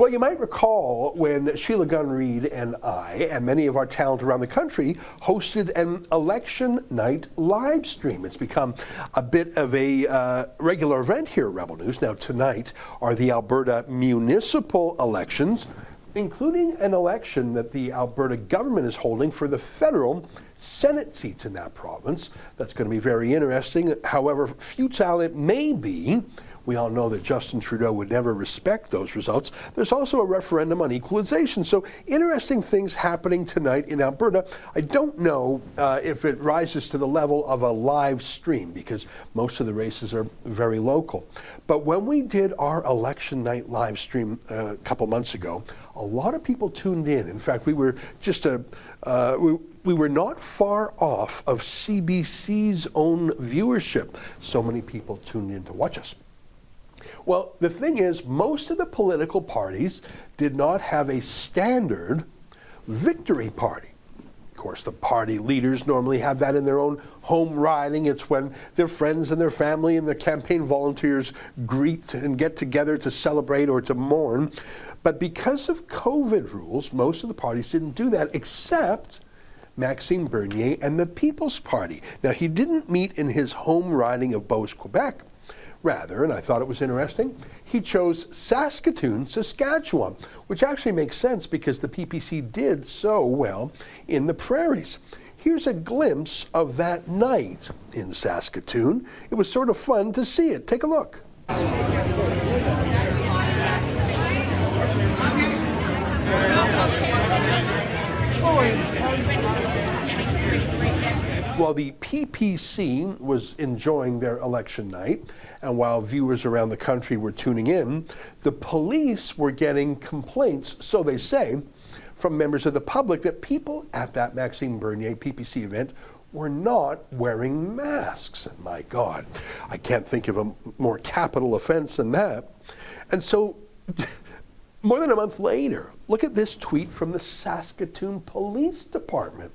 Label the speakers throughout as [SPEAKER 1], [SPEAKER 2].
[SPEAKER 1] Well, you might recall when Sheila Gunn Reid and I, and many of our talent around the country, hosted an election night live stream. It's become a bit of a regular event here at Rebel News. Now, tonight are the Alberta municipal elections, including an election that the Alberta government is holding for the federal Senate seats in that province. That's going to be very interesting. However futile it may be, we all know that Justin Trudeau would never respect those results. There's also a referendum on equalization. So interesting things happening tonight in Alberta. I don't know if it rises to the level of a live stream because most of the races are very local. But when we did our election night live stream a couple months ago, a lot of people tuned in. In fact, we were just we were not far off of CBC's own viewership. So many people tuned in to watch us. Well, the thing is, most of the political parties did not have a standard victory party. Of course, the party leaders normally have that in their own home riding. It's when their friends and their family and their campaign volunteers greet and get together to celebrate or to mourn. But because of COVID rules, most of the parties didn't do that, except Maxime Bernier and the People's Party. Now, he didn't meet in his home riding of Beauce, Quebec. Rather, and I thought it was interesting, he chose Saskatoon, Saskatchewan, which actually makes sense because the PPC did so well in the prairies. Here's a glimpse of that night in Saskatoon. It was sort of fun to see it. Take a look. While the PPC was enjoying their election night, and while viewers around the country were tuning in, the police were getting complaints, so they say, from members of the public that people at that Maxime Bernier PPC event were not wearing masks. And my God, I can't think of a more capital offense than that. And so, more than a month later, look at this tweet from the Saskatoon Police Department.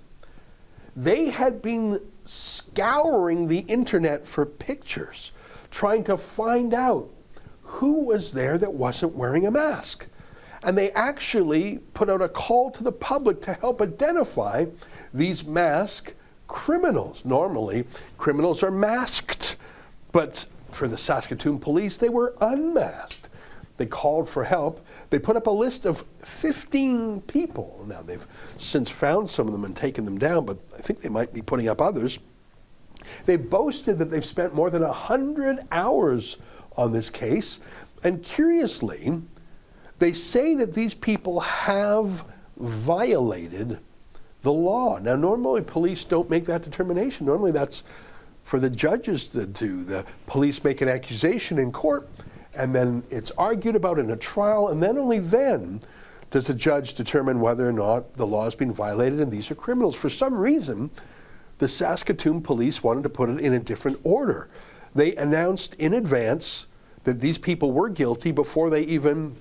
[SPEAKER 1] They had been scouring the internet for pictures, trying to find out who was there that wasn't wearing a mask. And they actually put out a call to the public to help identify these masked criminals. Normally, criminals are masked, but for the Saskatoon police, they were unmasked. They called for help. They put up a list of 15 people. Now, they've since found some of them and taken them down, but I think they might be putting up others. They boasted that they've spent more than 100 hours on this case. And curiously, they say that these people have violated the law. Now, normally police don't make that determination. Normally that's for the judges to do. The police make an accusation in court, and then it's argued about in a trial, and then only then does the judge determine whether or not the law has been violated and these are criminals. For some reason, the Saskatoon police wanted to put it in a different order. They announced in advance that these people were guilty before they even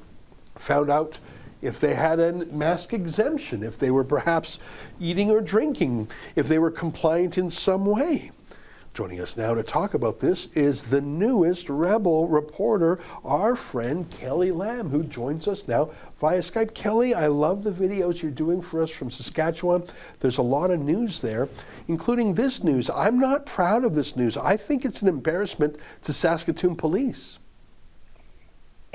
[SPEAKER 1] found out if they had a mask exemption, if they were perhaps eating or drinking, if they were compliant in some way. Joining us now to talk about this is the newest Rebel reporter, our friend Kelly Lamb, who joins us now via Skype. Kelly, I love the videos you're doing for us from Saskatchewan. There's a lot of news there, including this news. I'm not proud of this news. I think it's an embarrassment to Saskatoon police.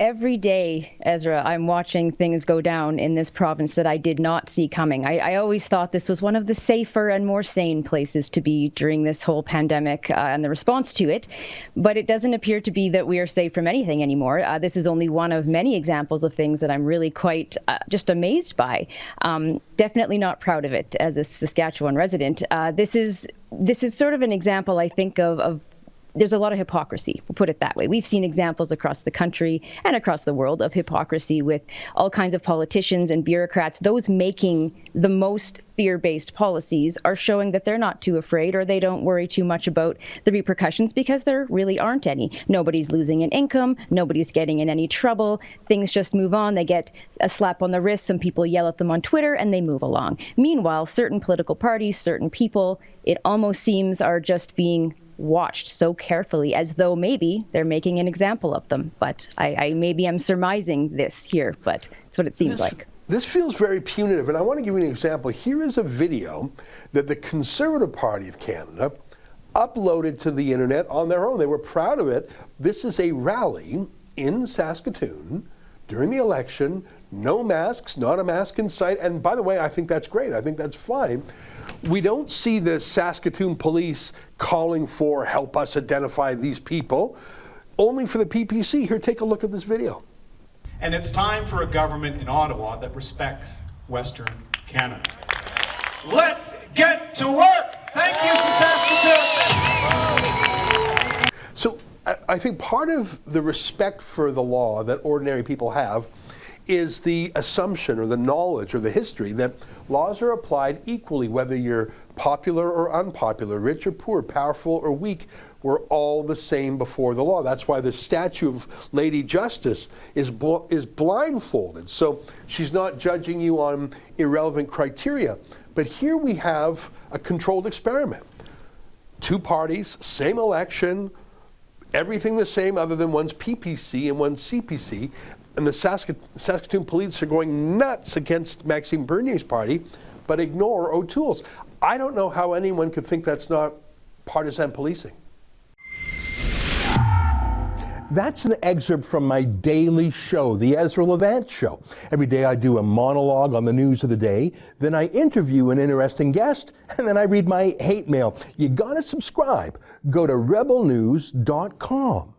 [SPEAKER 2] Every day, Ezra, I'm watching things go down in this province that I did not see coming. I always thought this was one of the safer and more sane places to be during this whole pandemic and the response to it. But it doesn't appear to be that we are safe from anything anymore. This is only one of many examples of things that I'm really quite just amazed by. Definitely not proud of it as a Saskatchewan resident. This is sort of an example, I think, of there's a lot of hypocrisy, we'll put it that way. We've seen examples across the country and across the world of hypocrisy with all kinds of politicians and bureaucrats. Those making the most fear-based policies are showing that they're not too afraid or they don't worry too much about the repercussions because there really aren't any. Nobody's losing an income. Nobody's getting in any trouble. Things just move on. They get a slap on the wrist. Some people yell at them on Twitter and they move along. Meanwhile, certain political parties, certain people, it almost seems are just being watched so carefully, as though maybe they're making an example of them. But maybe I'm surmising this here, but it's what it seems like.
[SPEAKER 1] This feels very punitive, and I want to give you an example. Here is a video that the Conservative Party of Canada uploaded to the internet on their own. They were proud of it. This is a rally in Saskatoon during the election. No masks, not a mask in sight. And by the way, I think that's great. I think that's fine. We don't see the Saskatoon police calling for help us identify these people, only for the PPC. Here, take a look at this video.
[SPEAKER 3] And it's time for a government in Ottawa that respects Western Canada. Let's get to work! Thank you, Saskatoon!
[SPEAKER 1] So I think part of the respect for the law that ordinary people have is the assumption or the knowledge or the history that laws are applied equally, whether you're popular or unpopular, rich or poor, powerful or weak. We're all the same before the law. That's why the statue of Lady Justice is blindfolded. So she's not judging you on irrelevant criteria. But here we have a controlled experiment. Two parties, same election, everything the same other than one's PPC and one's CPC. And the Saskatoon police are going nuts against Maxime Bernier's party, but ignore O'Toole's. I don't know how anyone could think that's not partisan policing.
[SPEAKER 4] That's an excerpt from my daily show, the Ezra Levant Show. Every day I do a monologue on the news of the day, then I interview an interesting guest, and then I read my hate mail. You gotta subscribe. Go to rebelnews.com.